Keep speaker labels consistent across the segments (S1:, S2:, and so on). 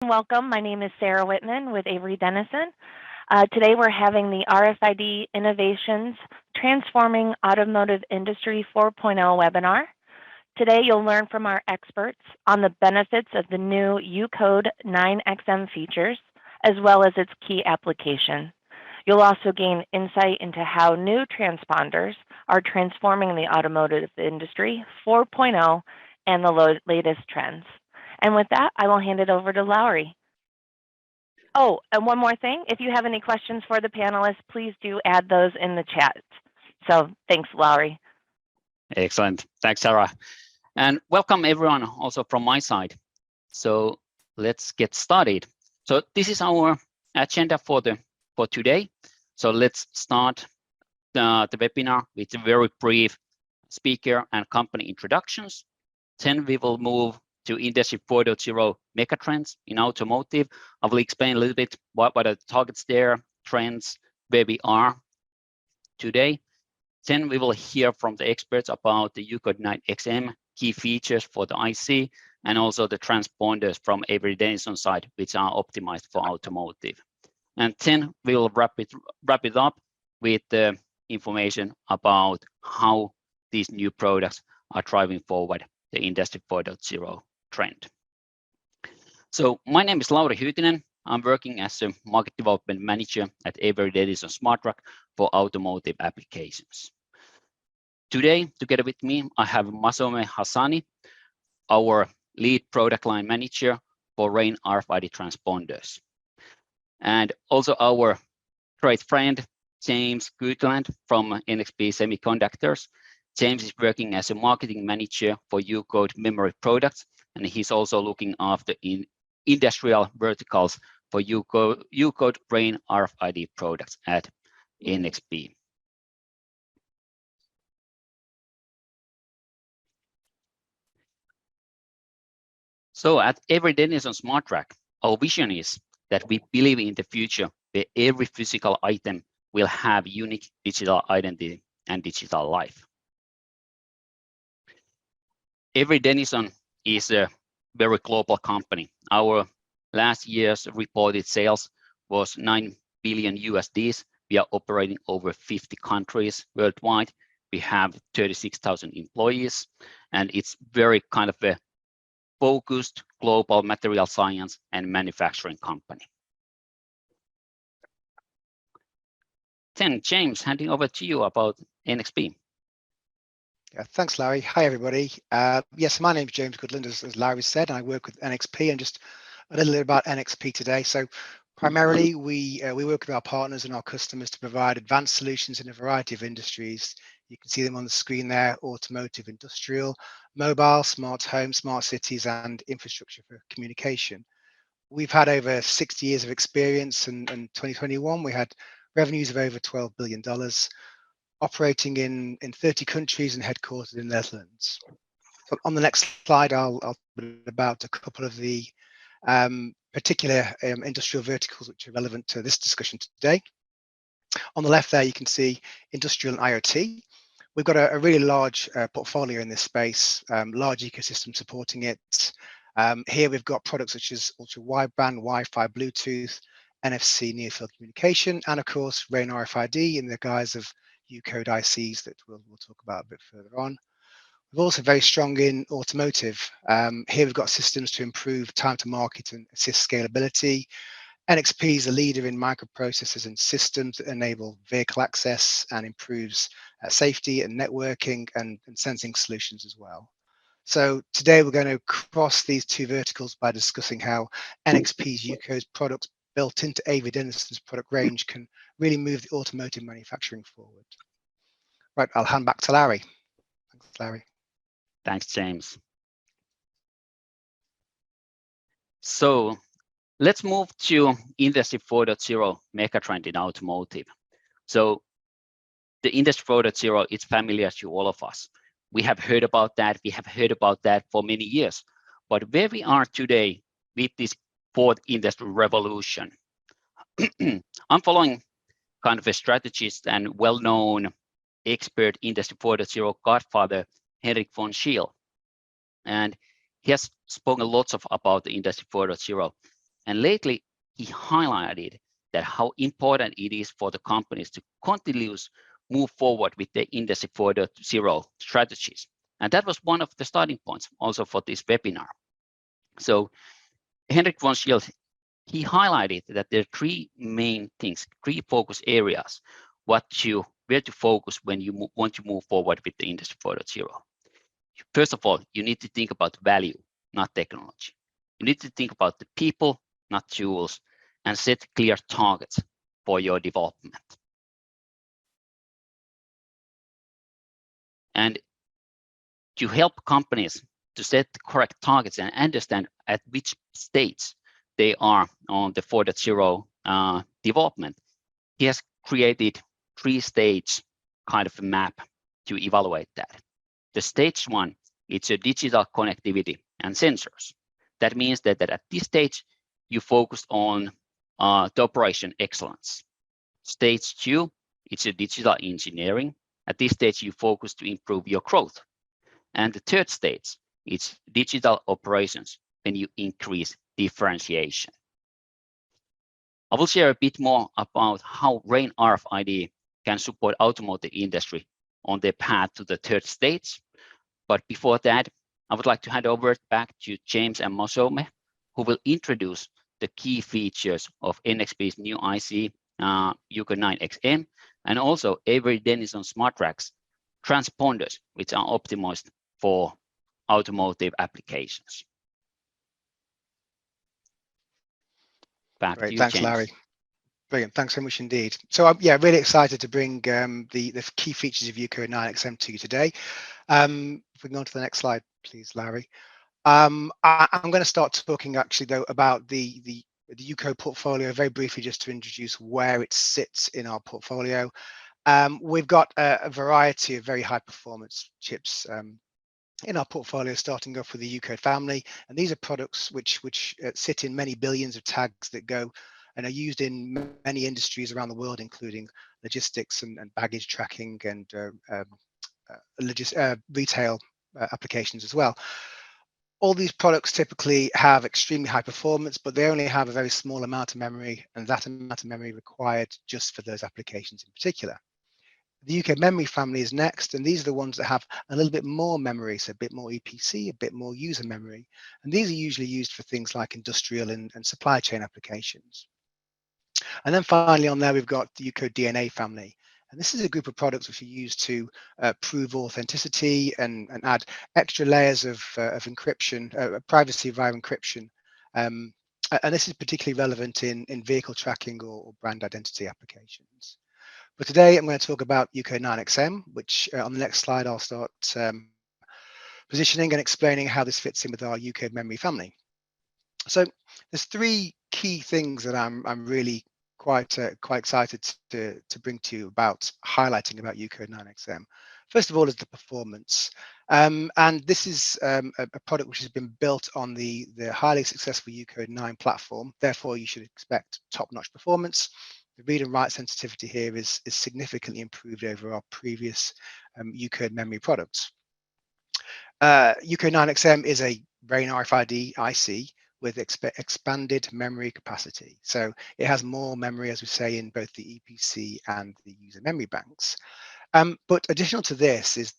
S1: Welcome. My name is Sarah Whitman with Avery Dennison. Today we're having the RFID Innovations Transforming Automotive Industry 4.0 webinar. Today you'll learn from our experts on the benefits of the new UCODE 9XM features, as well as its key application. You'll also gain insight into how new transponders are transforming the automotive industry 4.0 and the latest trends. And with that, I will hand it over to Lowry. Oh, and one more thing. If you have any questions for the panelists, please do add those in the chat. So thanks, Lowry.
S2: Excellent. Thanks, Sarah. And welcome everyone also from my side. So let's get started. So this is our agenda for today. So let's start the webinar with a very brief speaker and company introductions. Then we will move to Industry 4.0 megatrends in automotive. I will explain a little bit what are the targets there, trends, where we are today. Then we will hear from the experts about the UCODE 9XM key features for the IC and also the transponders from Avery Dennison side, which are optimized for automotive. And then we will wrap it up with the information about how these new products are driving forward the Industry 4.0 trend. So my name is Lauri Hyytinen. I'm working as a market development manager at Avery Dennison SmartTrack for automotive applications. Today, together with me, I have Masome Hassani, our lead product line manager for RAIN RFID transponders. And also our great friend, James Goodland from NXP Semiconductors. James is working as a marketing manager for UCODE memory products, and he's also looking after industrial verticals for UCODE RAIN RFID products at NXP. So at Avery Dennison SmartTrack, our vision is that we believe in the future where every physical item will have unique digital identity and digital life. Avery Dennison is a very global company. Our last year's reported sales was $9 billion USDs. We are operating over 50 countries worldwide. We have 36,000 employees, and it's very kind of a focused global material science and manufacturing company. Then James, handing over to you about NXP.
S3: Yeah, thanks, Larry. Hi, everybody. Yes, my name is James Goodland, as Larry said, and I work with NXP. And just a little bit about NXP today. So primarily, we work with our partners and our customers to provide advanced solutions in a variety of industries. You can see them on the screen there: automotive, industrial, mobile, smart home, smart cities, and infrastructure for communication. We've had over 60 years of experience, and in 2021, we had revenues of over $12 billion. Operating in 30 countries and headquartered in the Netherlands. So on the next slide, I'll talk about a couple of the particular industrial verticals which are relevant to this discussion today. On the left there, you can see industrial and IoT. We've got a really large portfolio in this space, large ecosystem supporting it. Here we've got products such as ultra-wideband, Wi-Fi, Bluetooth, NFC, near-field communication, and of course, RAIN RFID in the guise of UCODE ICs that we'll talk about a bit further on. We're also very strong in automotive. Here we've got systems to improve time to market and assist scalability. NXP is a leader in microprocessors and systems that enable vehicle access and improves safety and networking and sensing solutions as well. So today we're going to cross these two verticals by discussing how NXP's UCODE products built into Avery Dennison's product range can really move the automotive manufacturing forward. Right, I'll hand back to Larry. Thanks, Larry.
S2: Thanks, James. So let's move to Industry 4.0 megatrend in automotive. So the Industry 4.0 is familiar to all of us. We have heard about that. We have heard about that for many years. But where we are today with this fourth industrial revolution, I'm following kind of a strategist and well-known expert Industry 4.0 godfather, Henrik von Schiele. And he has spoken lots about the Industry 4.0. And lately, he highlighted that how important it is for the companies to continuously move forward with the Industry 4.0 strategies. And that was one of the starting points also for this webinar. So Henrik von Schild, he highlighted that there are three main things, three focus areas, where to focus when you want to move forward with the Industry 4.0. First of all, you need to think about value, not technology. You need to think about the people, not tools, and set clear targets for your development. And to help companies to set the correct targets and understand at which stage they are on the 4.0 development, he has created three-stage kind of a map to evaluate that. The stage one, it's a digital connectivity and sensors. That means that at this stage, you focus on the operation excellence. Stage two, it's a digital engineering. At this stage, you focus to improve your growth. And the third stage, it's digital operations when you increase differentiation. I will share a bit more about how RAIN RFID can support automotive industry on their path to the third stage. But before that, I would like to hand over back to James and Mosome, who will introduce the key features of NXP's new IC, UCODE 9XM, and also Avery Dennison Smart Racks transponders, which are optimized for automotive applications. Back
S3: Great,
S2: to you,
S3: thanks,
S2: James.
S3: Larry. Brilliant, thanks so much indeed. So I'm really excited to bring the key features of UCODE 9XM to you today. If we can go on to the next slide, please, Larry. I'm going to start talking actually though about the UCODE portfolio very briefly, just to introduce where it sits in our portfolio. We've got a variety of very high performance chips in our portfolio, starting off with the UCODE family, and these are products which sit in many billions of tags that go and are used in many industries around the world, including logistics and baggage tracking and retail applications as well. All these products typically have extremely high performance, but they only have a very small amount of memory, and that amount of memory required just for those applications in particular. The UCODE memory family is next, and these are the ones that have a little bit more memory, so a bit more EPC, a bit more user memory. And these are usually used for things like industrial and supply chain applications. And then finally on there, we've got the UCODE DNA family. And this is a group of products which are used to prove authenticity and add extra layers of encryption, privacy via encryption. And this is particularly relevant in vehicle tracking or brand identity applications. But today I'm going to talk about UCODE 9XM, which on the next slide I'll start positioning and explaining how this fits in with our UCODE memory family. So there's three key things that I'm really quite excited to bring to you about highlighting about UCODE 9XM. First of all is the performance, and this is a product which has been built on the highly successful UCODE 9 platform. Therefore, you should expect top-notch performance. The read and write sensitivity here is significantly improved over our previous UCODE memory products. UCODE 9XM is a RAIN RFID IC with expanded memory capacity. So it has more memory, as we say, in both the EPC and the user memory banks. But additional to this is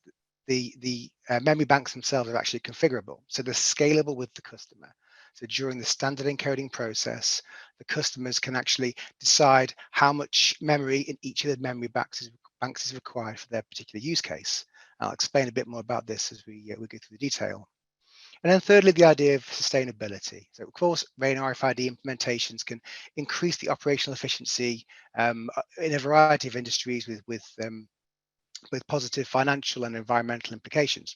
S3: the memory banks themselves are actually configurable. So they're scalable with the customer. So during the standard encoding process, the customers can actually decide how much memory in each of the memory banks is required for their particular use case. I'll explain a bit more about this as we go through the detail. And then thirdly, the idea of sustainability. So of course, RAIN RFID implementations can increase the operational efficiency in a variety of industries with positive financial and environmental implications.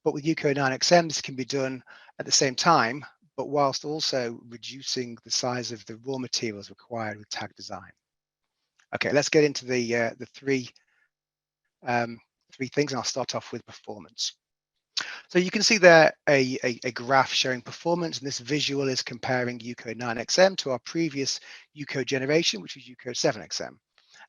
S3: But with UCODE 9XM, this can be done at the same time, but whilst also reducing the size of the raw materials required with tag design. Okay, let's get into the three things, and I'll start off with performance. So you can see there a graph showing performance, and this visual is comparing UCODE 9XM to our previous UCODE generation, which was UCODE 7XM.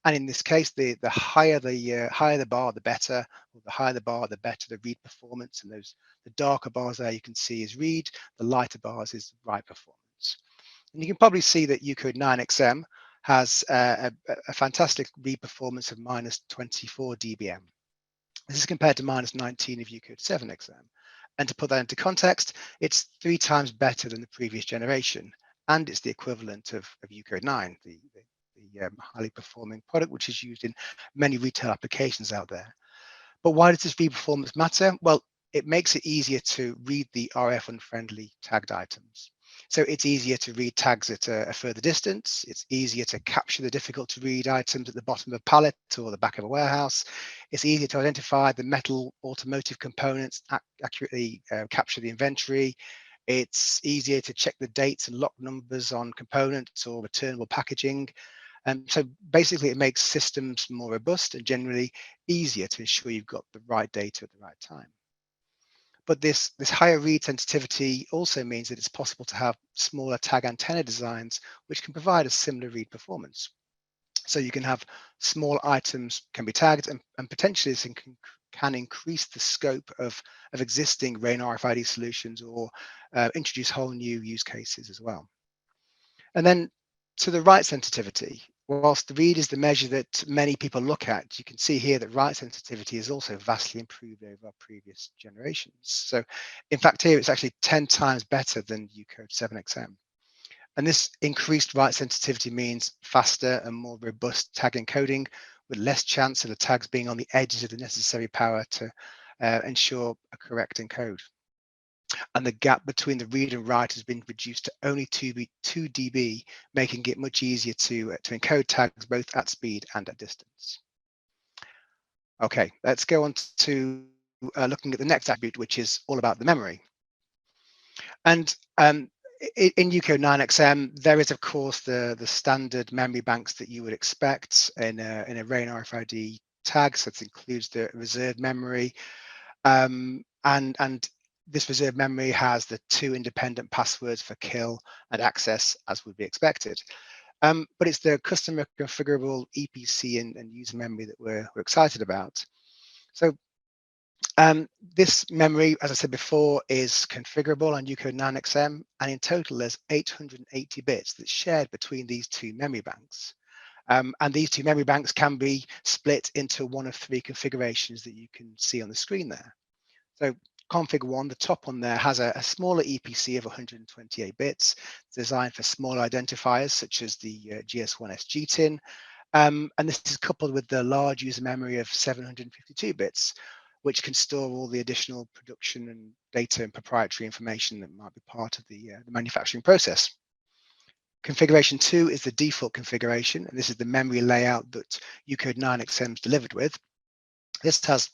S3: And in this case, the higher the bar, the better, or the higher the bar, the better the read performance. And the darker bars there you can see is read, the lighter bars is write performance. And you can probably see that UCODE 9XM has a fantastic read performance of -24 dBm. This is compared to -19 of UCODE 7XM. And to put that into context, it's 3 times better than the previous generation, and it's the equivalent of UCODE 9, the highly performing product, which is used in many retail applications out there. But why does this read performance matter? Well, it makes it easier to read the RF unfriendly tagged items. So it's easier to read tags at a further distance. It's easier to capture the difficult to read items at the bottom of a pallet or the back of a warehouse. It's easier to identify the metal automotive components, accurately capture the inventory. It's easier to check the dates and lock numbers on components or returnable packaging. So basically, it makes systems more robust and generally easier to ensure you've got the right data at the right time. But this higher read sensitivity also means that it's possible to have smaller tag antenna designs, which can provide a similar read performance. So you can have small items can be tagged, and potentially this can increase the scope of existing RAIN RFID solutions or introduce whole new use cases as well. And then to the write sensitivity, whilst the read is the measure that many people look at, you can see here that write sensitivity is also vastly improved over previous generations. So in fact, here it's actually 10 times better than UCODE 7XM. And this increased write sensitivity means faster and more robust tag encoding with less chance of the tags being on the edges of the necessary power to ensure a correct encode. And the gap between the read and write has been reduced to only 2 dB, making it much easier to encode tags both at speed and at distance. Okay, let's go on to looking at the next attribute, which is all about the memory. And in UCODE 9XM, there is, of course, the standard memory banks that you would expect in a RAIN RFID tag. So it includes the reserved memory, and this reserved memory has the 2 independent passwords for kill and access, as would be expected. But it's the customer configurable EPC and user memory that we're excited about. So this memory, as I said before, is configurable on UCODE 9XM, and in total there's 880 bits that's shared between these 2 memory banks. And these 2 memory banks can be split into one of 3 configurations that you can see on the screen there. So config 1, the top one there, has a smaller EPC of 128 bits designed for smaller identifiers such as the GS1S GTIN. And this is coupled with the large user memory of 752 bits, which can store all the additional production and data and proprietary information that might be part of the manufacturing process. Configuration 2 is the default configuration, and this is the memory layout that UCODE 9XM is delivered with. This has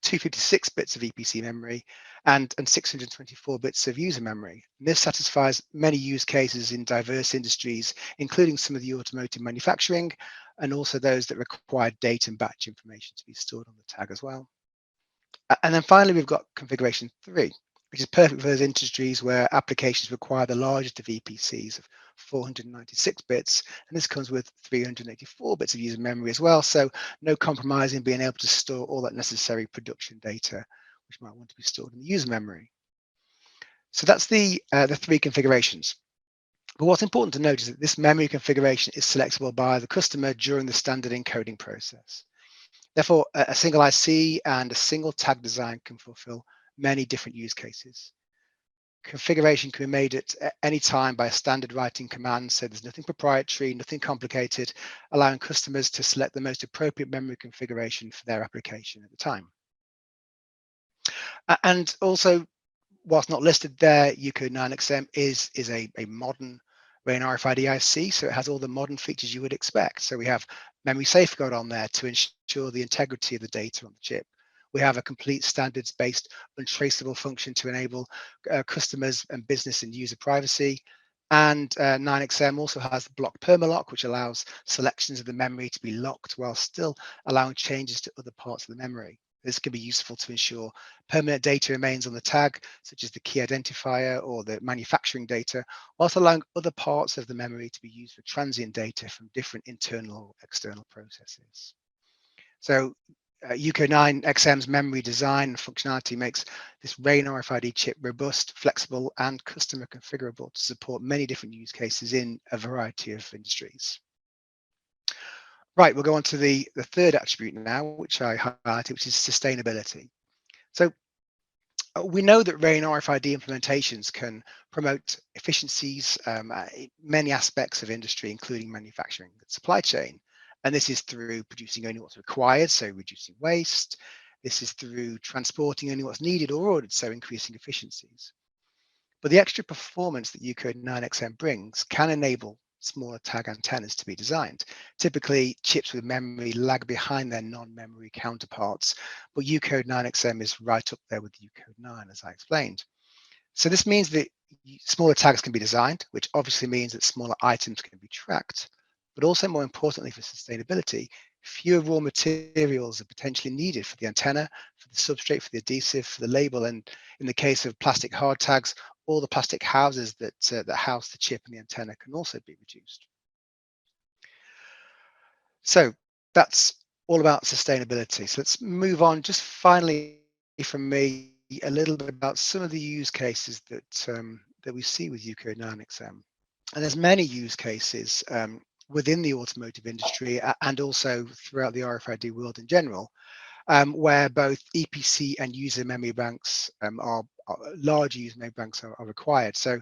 S3: 256 bits of EPC memory and 624 bits of user memory. And this satisfies many use cases in diverse industries, including some of the automotive manufacturing, and also those that require date and batch information to be stored on the tag as well. And then finally, we've got configuration 3, which is perfect for those industries where applications require the largest of EPCs of 496 bits, and this comes with 384 bits of user memory as well, so no compromise in being able to store all that necessary production data, which might want to be stored in the user memory. So that's the 3 configurations. But what's important to note is that this memory configuration is selectable by the customer during the standard encoding process. Therefore, a single IC and a single tag design can fulfill many different use cases. Configuration can be made at any time by a standard writing command, so there's nothing proprietary, nothing complicated, allowing customers to select the most appropriate memory configuration for their application at the time. And also, whilst not listed there, UCODE 9XM is a modern RAIN RFID IC, so it has all the modern features you would expect. So we have memory safeguard on there to ensure the integrity of the data on the chip. We have a complete standards-based untraceable function to enable customers and business and user privacy. And 9XM also has block permalock, which allows selections of the memory to be locked while still allowing changes to other parts of the memory. This can be useful to ensure permanent data remains on the tag, such as the key identifier or the manufacturing data, whilst allowing other parts of the memory to be used for transient data from different internal or external processes. So UCODE 9 XM's memory design and functionality makes this RAIN RFID chip robust, flexible, and customer configurable to support many different use cases in a variety of industries. Right, we'll go on to the third attribute now, which I highlighted, which is sustainability. So we know that RAIN RFID implementations can promote efficiencies in many aspects of industry, including manufacturing and supply chain. And this is through producing only what's required, so reducing waste. This is through transporting only what's needed or ordered, so increasing efficiencies. But the extra performance that UCODE 9XM brings can enable smaller tag antennas to be designed. Typically, chips with memory lag behind their non-memory counterparts, but UCODE 9XM is right up there with UCODE 9, as I explained. So this means that smaller tags can be designed, which obviously means that smaller items can be tracked, but also more importantly for sustainability, fewer raw materials are potentially needed for the antenna, for the substrate, for the adhesive, for the label, and in the case of plastic hard tags, all the plastic houses that house the chip and the antenna can also be reduced. So that's all about sustainability. So let's move on. Just finally from me, a little bit about some of the use cases that we see with UCODE 9XM. And there's many use cases within the automotive industry and also throughout the RFID world in general, where both EPC and user memory banks large user memory banks are required. So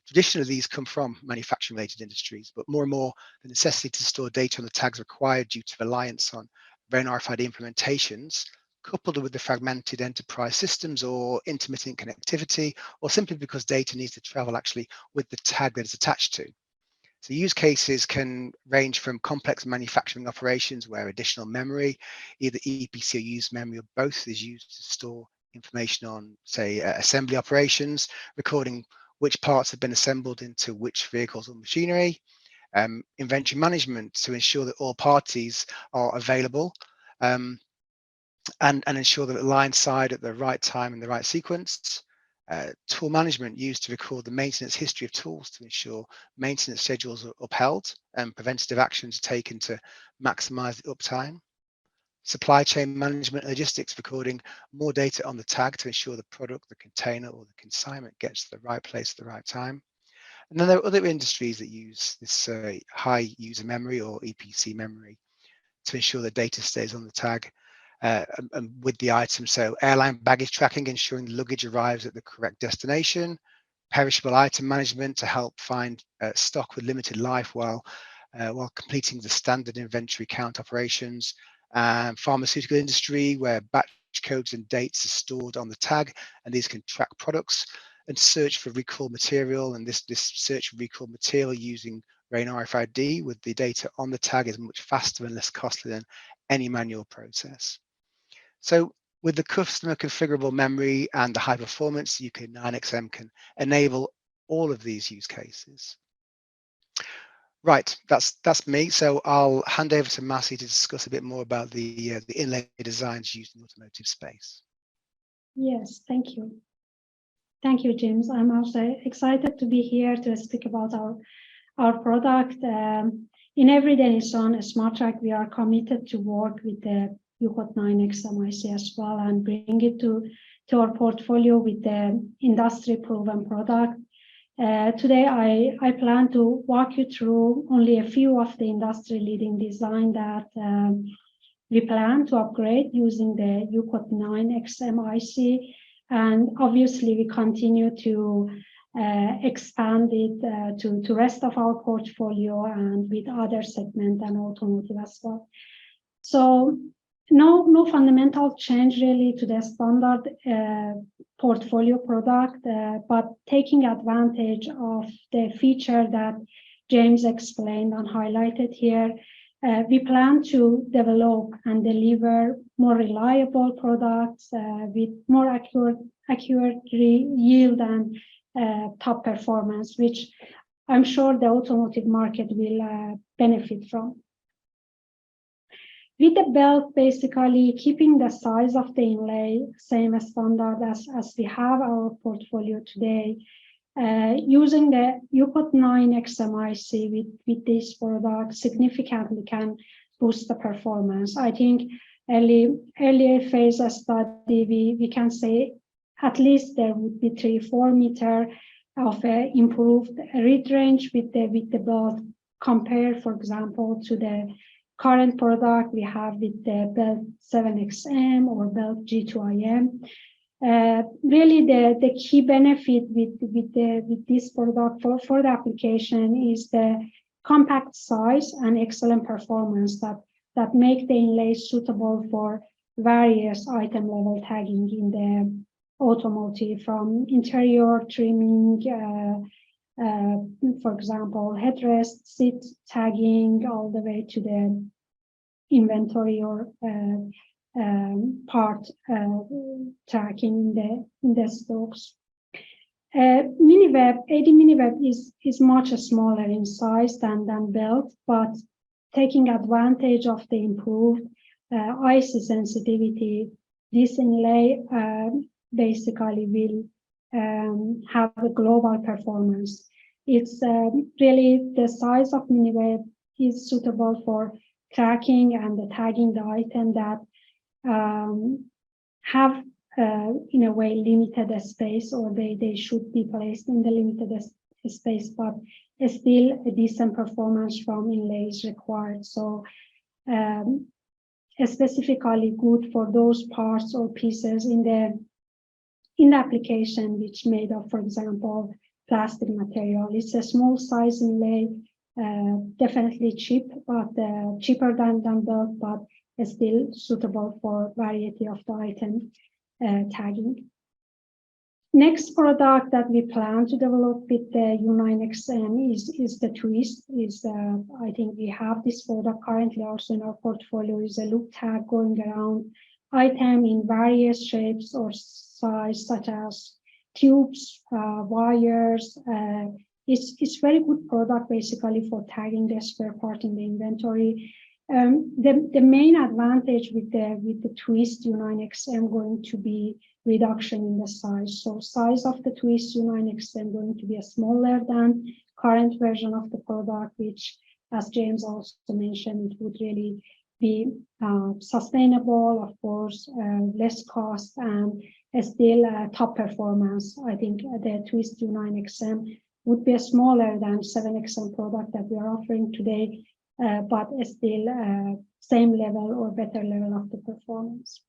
S3: traditionally these come from manufacturing related industries, but more and more the necessity to store data on the tags required due to reliance on RAIN RFID implementations, coupled with the fragmented enterprise systems or intermittent connectivity, or simply because data needs to travel actually with the tag that it's attached to. So use cases can range from complex manufacturing operations where additional memory, either EPC or used memory or both, is used to store information on, say, assembly operations, recording which parts have been assembled into which vehicles or machinery, inventory management to ensure that all parties are available, and ensure that it line side at the right time in the right sequence. Tool management used to record the maintenance history of tools to ensure maintenance schedules are upheld and preventative actions taken to maximize the uptime. Supply chain management and logistics, recording more data on the tag to ensure the product, the container, or the consignment gets to the right place at the right time. And then there are other industries that use this high user memory or EPC memory to ensure the data stays on the tag. And with the item, so airline baggage tracking, ensuring the luggage arrives at the correct destination, perishable item management to help find stock with limited life while completing the standard inventory count operations, pharmaceutical industry where batch codes and dates are stored on the tag and these can track products, and search for recall material, and this search for recall material using RAIN RFID with the data on the tag is much faster and less costly than any manual process. So with the customer configurable memory and the high performance, UCODE 9XM can enable all of these use cases. Right, that's me. So I'll hand over to Massey to discuss a bit more about the inlay designs used in the automotive space.
S4: Yes, thank you. Thank you, James. I'm also excited to be here to speak about our product. In Avery Dennison, a Smart Track, we are committed to work with the UCODE 9XM IC as well and bring it to our portfolio with the industry proven product. Today, I plan to walk you through only a few of the industry leading design that we plan to upgrade using the UCODE 9XM IC. And obviously, we continue to expand it to rest of our portfolio and with other segment and automotive as well. So no fundamental change really to the standard portfolio product, but taking advantage of the feature that James explained and highlighted here, we plan to develop and deliver more reliable products with more accurate yield and top performance, which I'm sure the automotive market will benefit from. With the belt basically keeping the size of the inlay same standard as we have our portfolio today, using the UCODE 9XM IC with this product significantly can boost the performance. I think earlier phase study, we can say at least there would be 3-4 meter of improved read range with the belt compared, for example, to the current product we have with the belt 7XM or belt G2IM. Really, the key benefit with this product for the application is the compact size and excellent performance that make the inlay suitable for various item level tagging in the automotive, from interior trimming, for example, headrest, seat tagging, all the way to the inventory or part tracking in the stocks. Miniweb, AD Miniweb is much smaller in size than belt, but taking advantage of the improved IC sensitivity, this inlay basically will have a global performance. It's really the size of Miniweb is suitable for tracking and tagging the item that have in a way limited space, or they should be placed in the limited space, but still a decent performance from inlay is required. So specifically good for those parts or pieces in the application which made of, for example, plastic material. It's a small size inlay, definitely cheap, but cheaper than belt, but still suitable for variety of the item tagging. Next product that we plan to develop with the U9XM is the twist. I think we have this product currently also in our portfolio, is a loop tag going around item in various shapes or size, such as tubes, wires. It's very good product basically for tagging the spare part in the inventory. The main advantage with the twist U9XM going to be reduction in the size. So size of the twist U9XM going to be smaller than current version of the product, which, as James also mentioned, it would really be sustainable, of course, less cost, and still top performance. I think the twist U9XM would be smaller than 7XM product that we are offering today, but still same level or better level of the performance.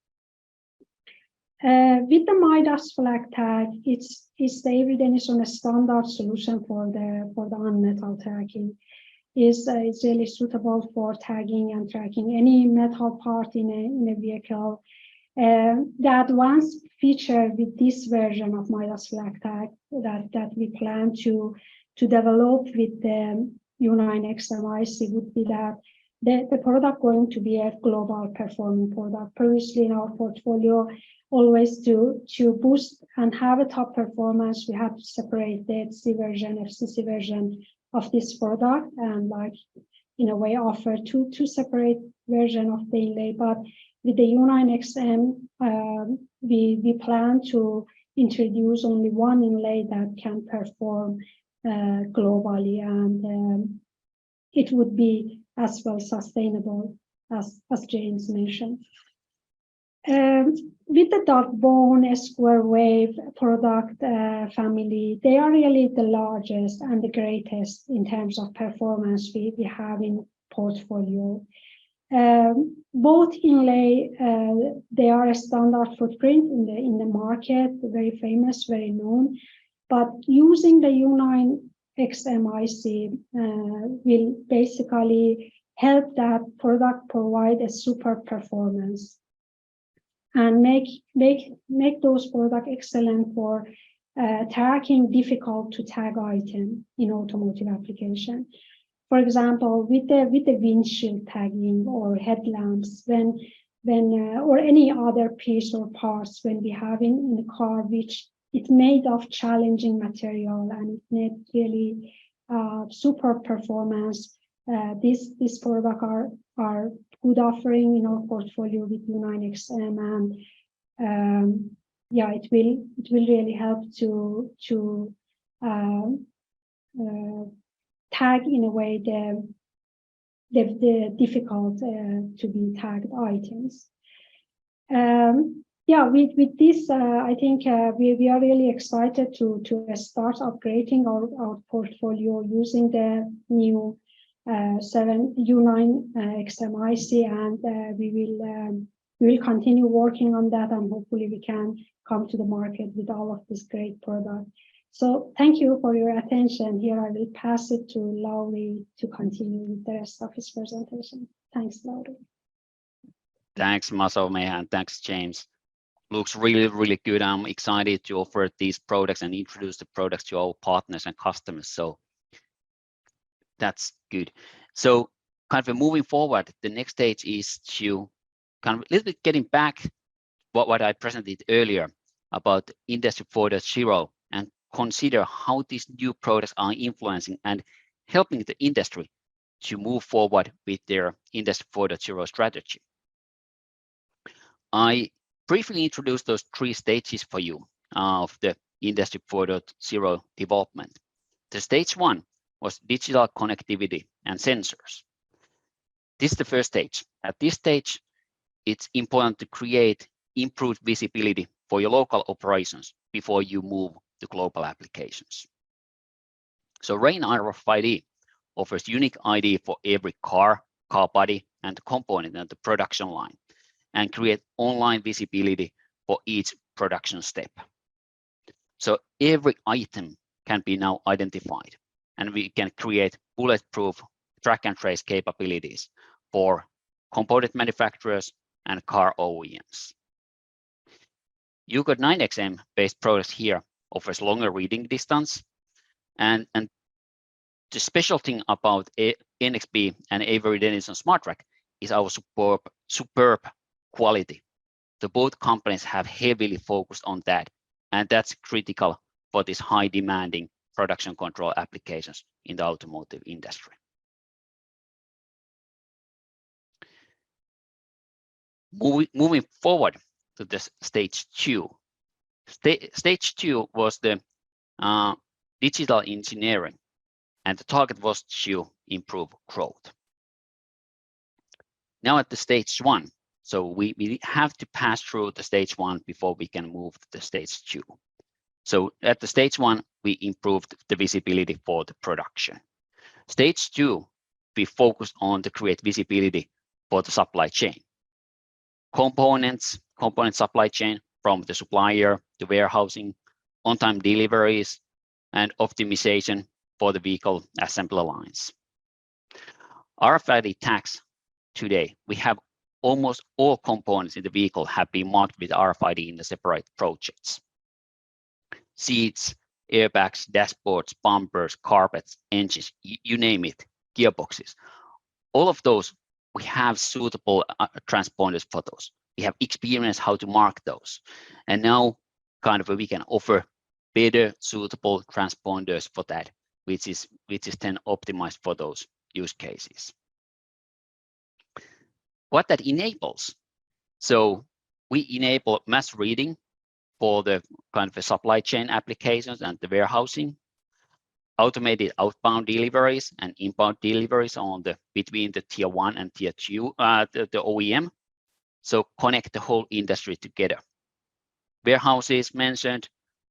S4: With the Midas flag tag, it's the Avery Dennison standard solution for the unmetal tracking. It's really suitable for tagging and tracking any metal part in a vehicle. The advanced feature with this version of Midas flag tag that we plan to develop with the U9XM IC would be that the product going to be a global performing product. Previously in our portfolio, always to boost and have a top performance, we have to separate the C version, FCC version of this product, and like in a way offer two separate version of the inlay. But with the U9XM, we plan to introduce only one inlay that can perform globally, and it would be as well sustainable as James mentioned. With the dark bone square wave product family, they are really the largest and the greatest in terms of performance we have in portfolio. Both inlay, they are a standard footprint in the market, very famous, very known. But using the U9XM IC will basically help that product provide a super performance and make those products excellent for tracking difficult to tag item in automotive application. For example, with the windshield tagging or headlamps, when or any other piece or parts when we have in the car, which it's made of challenging material and it made really super performance. This product are good offering in our portfolio with U9XM, and yeah, it will really help to tag in a way the difficult to be tagged items. Yeah, with this, I think we are really excited to start upgrading our portfolio using the new 7 U9 XMIC, and we will continue working on that, and hopefully we can come to the market with all of this great product. So thank you for your attention. Here I will pass it to Lauri to continue with the rest of his presentation. Thanks, Lauri.
S2: Thanks, Masome, and thanks, James. Looks really, really good. I'm excited to offer these products and introduce the products to our partners and customers. So that's good. So kind of moving forward, the next stage is to kind of a little bit getting back what I presented earlier about Industry 4.0 and consider how these new products are influencing and helping the industry to move forward with their Industry 4.0 strategy. I briefly introduced those 3 stages for you of the Industry 4.0 development. The stage 1 was digital connectivity and sensors. This is the first stage. At this stage, it's important to create improved visibility for your local operations before you move to global applications. So RAIN RFID offers unique ID for every car body, and component on the production line, and create online visibility for each production step. So every item can be now identified, and we can create bulletproof track and trace capabilities for component manufacturers and car OEMs. UCODE 9XM based products here offers longer reading distance, and the special thing about NXP and Avery Dennison Smart Track is our superb quality. The both companies have heavily focused on that, and that's critical for this high demanding production control applications in the automotive industry. Moving forward to this stage 2. Stage 2 was the digital engineering, and the target was to improve growth. Now at the stage 1, so we have to pass through the stage 1 before we can move to the stage 2. So at the stage 1, we improved the visibility for the production. Stage 2, we focused on to create visibility for the supply chain. Component supply chain from the supplier to warehousing, on-time deliveries, and optimization for the vehicle assembly lines. RFID tags today, we have almost all components in the vehicle have been marked with RFID in the separate projects. Seats, airbags, dashboards, bumpers, carpets, engines, you name it, gearboxes. All of those, we have suitable transponders for those. We have experience how to mark those. And now kind of we can offer better suitable transponders for that, which is then optimized for those use cases. What that enables, so we enable mass reading for the kind of supply chain applications and the warehousing, automated outbound deliveries and inbound deliveries on the between the tier 1 and tier 2, the OEM. So connect the whole industry together. Warehouses mentioned,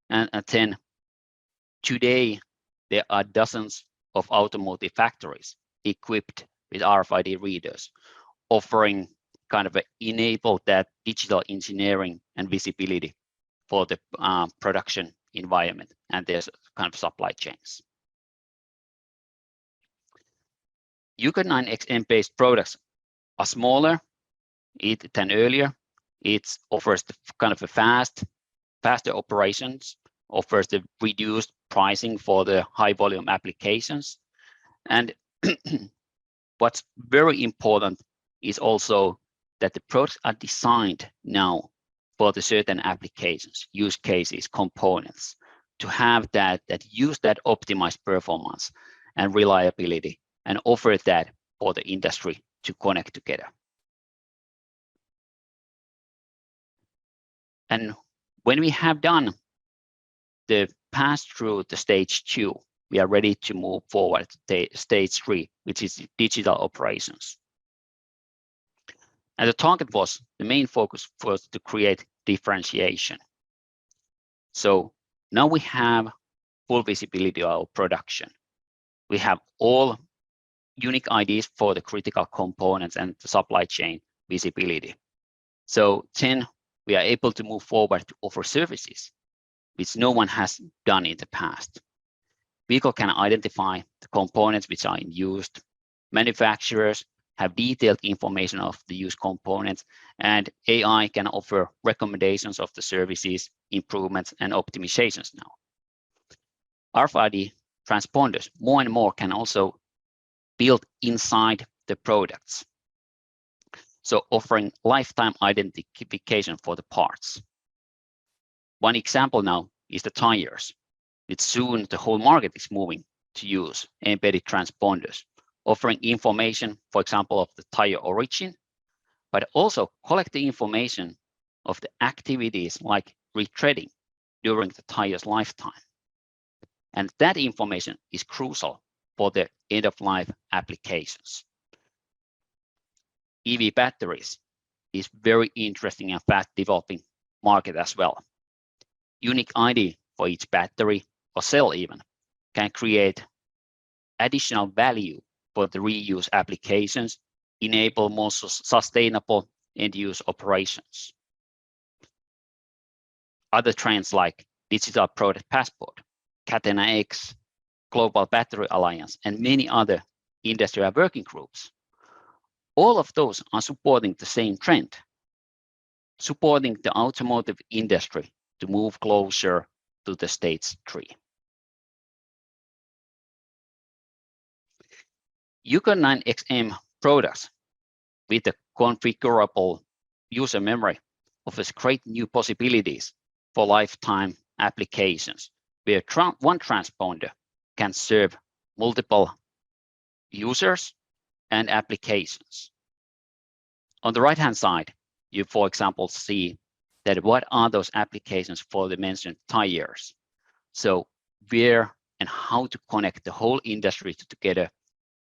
S2: and then today there are dozens of automotive factories equipped with RFID readers, offering kind of enable that digital engineering and visibility for the production environment and there's kind of supply chains. UCODE 9XM based products are smaller than earlier. It offers the kind of a faster operations, offers the reduced pricing for the high volume applications. And what's very important is also that the products are designed now for the certain applications, use cases, components, to have that use that optimized performance and reliability and offer that for the industry to connect together. And when we have done the pass through the stage 2, we are ready to move forward to stage 3, which is digital operations. And the main focus was to create differentiation. So now we have full visibility of our production. We have all unique IDs for the critical components and the supply chain visibility. So then we are able to move forward to offer services, which no one has done in the past. Vehicle can identify the components which are in use. Manufacturers have detailed information of the used components, and AI can offer recommendations of the services, improvements, and optimizations now. RFID transponders more and more can also build inside the products, so offering lifetime identification for the parts. One example now is the tires. It's soon the whole market is moving to use embedded transponders, offering information, for example, of the tire origin, but also collect the information of the activities like retreading during the tire's lifetime. And that information is crucial for the end-of-life applications. EV batteries is very interesting and fast developing market as well. Unique ID for each battery or cell even can create additional value for the reuse applications, enable more sustainable end-use operations. Other trends like digital product passport, Catena X, Global Battery Alliance, and many other industrial working groups. All of those are supporting the same trend, supporting the automotive industry to move closer to the stage 3. UCODE 9XM products with the configurable user memory offers great new possibilities for lifetime applications, where one transponder can serve multiple users and applications. On the right-hand side, you, for example, see that what are those applications for the mentioned tires. So where and how to connect the whole industry together,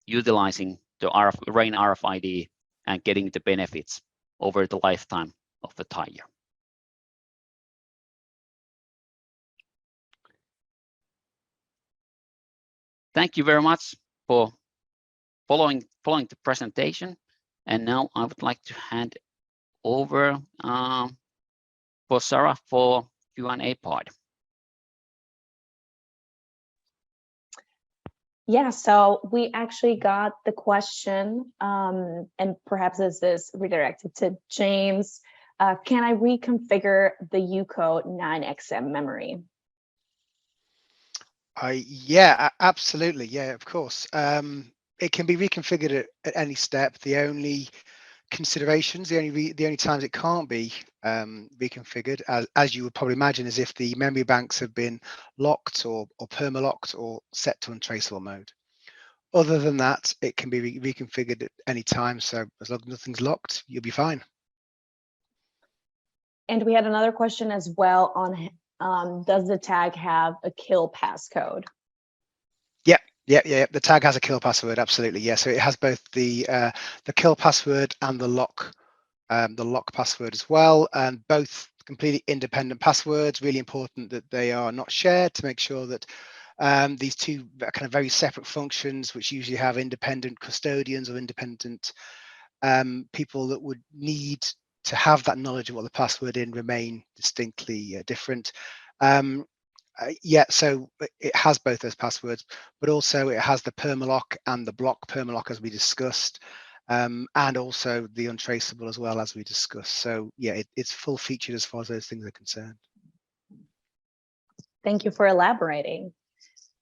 S2: utilizing the RAIN RFID and getting the benefits over the lifetime of the tire. Thank you very much for following the presentation. And now I would like to hand over for Sarah for Q&A part.
S5: Yeah, so we actually got the question, and perhaps this is redirected to James. Can I reconfigure the UCODE 9XM memory?
S3: Yeah, absolutely. Yeah, of course. It can be reconfigured at any step. The only considerations, the only times it can't be reconfigured, as you would probably imagine, is if the memory banks have been locked or perma-locked or set to untraceable mode. Other than that, it can be reconfigured at any time. So as long as nothing's locked, you'll be fine.
S5: And we had another question as well on does the tag have a kill passcode?
S3: Yeah. The tag has a kill password. Absolutely. Yeah. So it has both the kill password and the lock password as well, and both completely independent passwords. Really important that they are not shared to make sure that these two kind of very separate functions, which usually have independent custodians or independent people that would need to have that knowledge of what the password in, remain distinctly different. Yeah, so it has both those passwords, but also it has the permalock and the block permalock, as we discussed, and also the untraceable as well, as we discussed. So yeah, it's full featured as far as those things are concerned.
S5: Thank you for elaborating.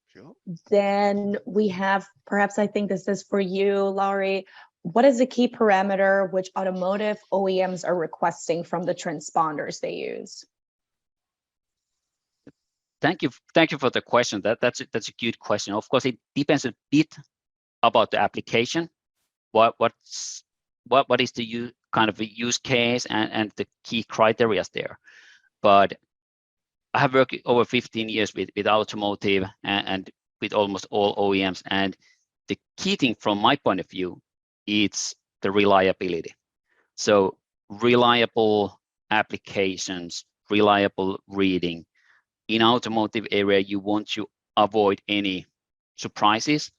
S3: Sure.
S5: Then we have, perhaps I think this is for you, Lauri. What is the key parameter which automotive OEMs are requesting from the transponders they use?
S2: Thank you for the question. That's a good question. Of course, it depends a bit about the application. What is the kind of a use case and the key criteria there. But I have worked over 15 years with automotive and with almost all OEMs, and the key thing from my point of view, it's the reliability. So reliable applications, reliable reading. In automotive area, you want to avoid any surprises.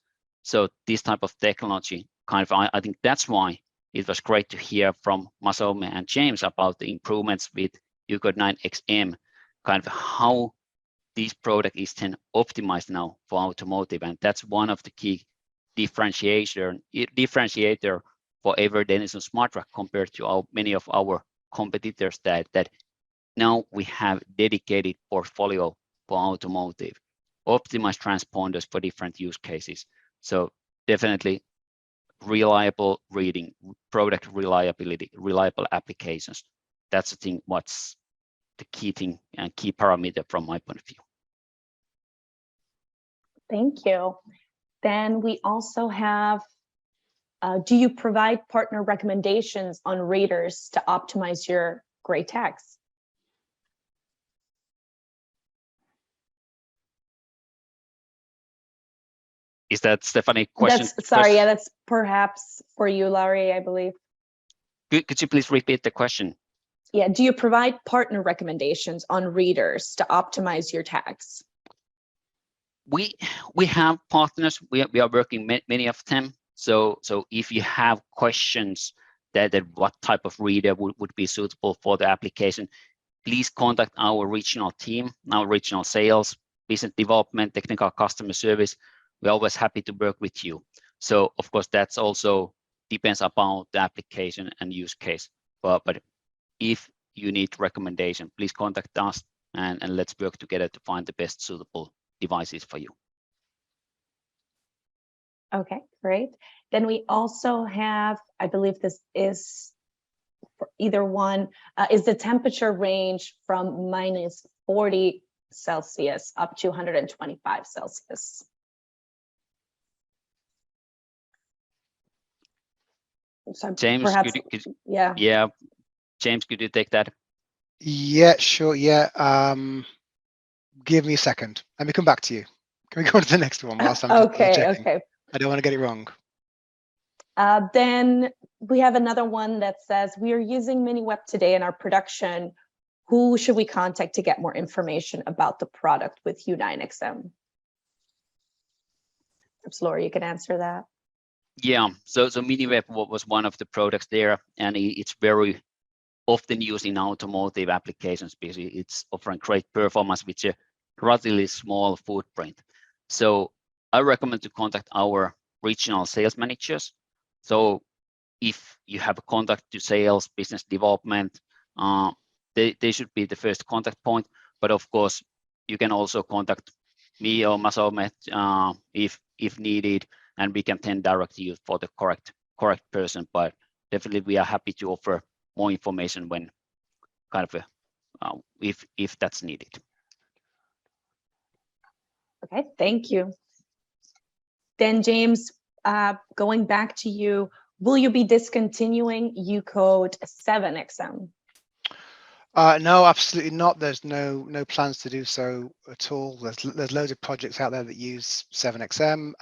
S2: So this type of technology, I think that's why it was great to hear from Masome and James about the improvements with UCODE 9XM, how this product is then optimized now for automotive. And that's one of the key differentiator for Avery Dennison Smart Track compared to many of our competitors that now we have dedicated portfolio for automotive, optimized transponders for different use cases. So definitely reliable reading, product reliability, reliable applications. That's the thing, what's the key thing and key parameter from my point of view.
S5: Thank you. Then we also have, do you provide partner recommendations on readers to optimize your gray tags?
S2: Is that Stephanie question?
S5: Sorry, yeah, that's perhaps for you, Larry, I believe.
S2: Could you please repeat the question?
S5: Yeah, do you provide partner recommendations on readers to optimize your tags?
S2: We have partners. We are working many of them. So if you have questions that what type of reader would be suitable for the application, please contact our regional team, our regional sales, business development, technical customer service. We're always happy to work with you. So of course that's also depends upon the application and use case. But if you need recommendation, please contact us and let's work together to find the best suitable devices for you.
S5: Okay, great. Then we also have, I believe this is for either one, is the temperature range from -40 Celsius up to 125 Celsius. So
S2: James,
S5: perhaps,
S2: yeah, James, could you take that?
S3: Yeah, sure. Yeah. Give me a second. Let me come back to you. Can we go on to the next one whilst I'm
S5: okay,
S3: checking?
S5: okay.
S3: I don't want to get it wrong.
S5: Then we have another one that says, we are using MiniWeb today in our production. Who should we contact to get more information about the product with U9XM? Perhaps Laura, you can answer that.
S2: Yeah, so MiniWeb was one of the products there, and it's very often used in automotive applications because it's offering great performance with a relatively small footprint. So I recommend to contact our regional sales managers. So if you have a contact to sales, business development, they should be the first contact point. But of course, you can also contact me or Masome if needed, and we can then direct you for the correct person. But definitely, we are happy to offer more information when if that's needed.
S5: Okay, thank you. Then James, going back to you, will you be discontinuing UCODE 7XM?
S3: No, absolutely not. There's no plans to do so at all. There's loads of projects out there that use 7XM,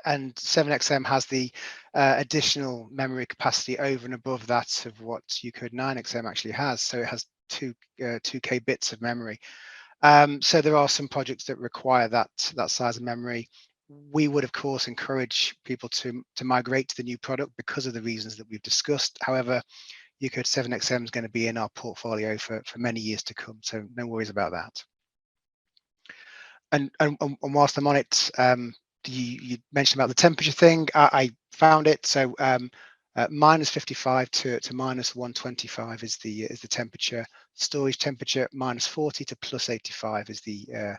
S3: and 7XM has the additional memory capacity over and above that of what UCODE 9XM actually has. So it has 2K bits of memory. So there are some projects that require that size of memory. We would, of course, encourage people to migrate to the new product because of the reasons that we've discussed. However, UCODE 7XM is going to be in our portfolio for many years to come, so no worries about that. And whilst I'm on it, you mentioned about the temperature thing. I found it. So -55 to -125 is the temperature. Storage temperature. -40 to +85 is the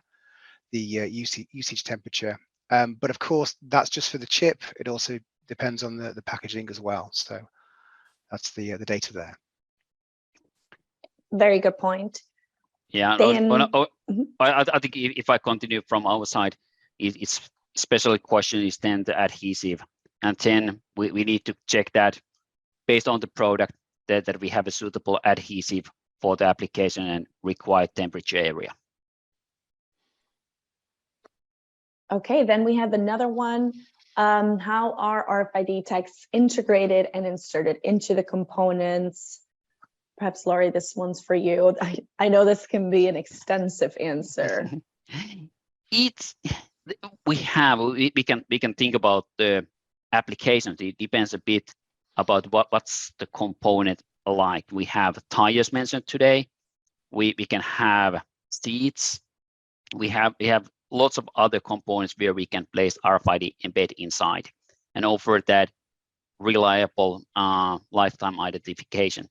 S3: usage temperature. But of course, that's just for the chip. It also depends on the packaging as well. So that's the data there.
S5: Very good point.
S2: Yeah, I think if I continue from our side, it's especially question is then the adhesive, and then we need to check that based on the product that we have a suitable adhesive for the application and required temperature area.
S5: Okay, then we have another one. How are RFID tags integrated and inserted into the components? Perhaps, Laurie, this one's for you. I know this can be an extensive answer.
S2: We can think about the applications. It depends a bit about what's the component like. We have tires mentioned today. We can have seats. We have lots of other components where we can place RFID embed inside and offer that reliable lifetime identification.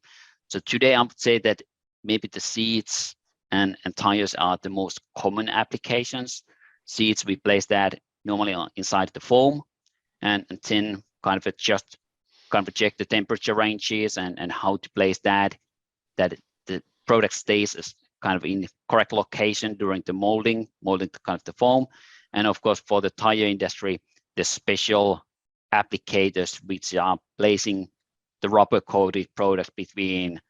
S2: So today I would say that maybe the seats and tires are the most common applications. Seats, we place that normally inside the foam, and then kind of just kind of check the temperature ranges and how to place that the product stays as kind of in the correct location during the molding kind of the foam. And of course, for the tire industry, the special applicators which are placing the rubber coated product between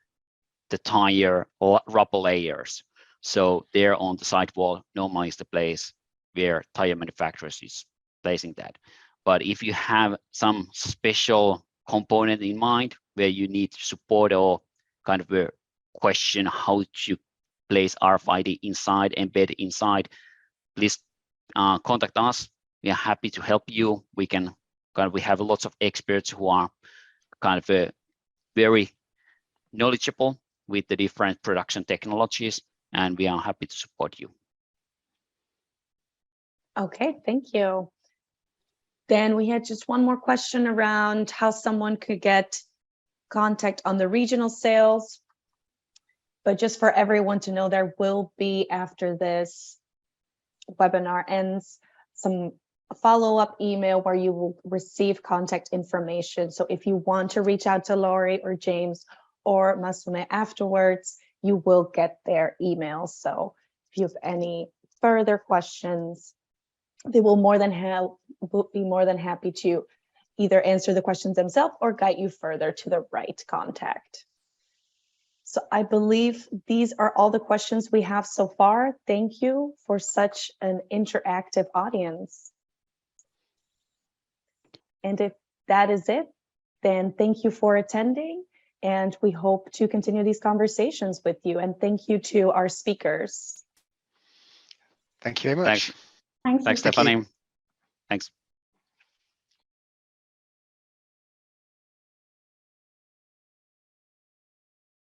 S2: the tire rubber layers. So there on the sidewall normally is the place where tire manufacturers is placing that. But if you have some special component in mind where you need support or kind of a question how to place RFID inside, embed inside, please contact us. We are happy to help you. We have lots of experts who are kind of very knowledgeable with the different production technologies, and we are happy to support you.
S5: Okay, thank you. Then we had just one more question around how someone could get contact on the regional sales. But just for everyone to know, there will be, after this webinar ends, some follow-up email where you will receive contact information. So if you want to reach out to Laurie or James or Masume afterwards, you will get their emails. So if you have any further questions, they will be more than happy to either answer the questions themselves or guide you further to the right contact. So I believe these are all the questions we have so far. Thank you for such an interactive audience. And if that is it, then thank you for attending, and we hope to continue these conversations with you. And thank you to our speakers.
S3: Thank you very much.
S2: Thanks, Stephanie. Thanks.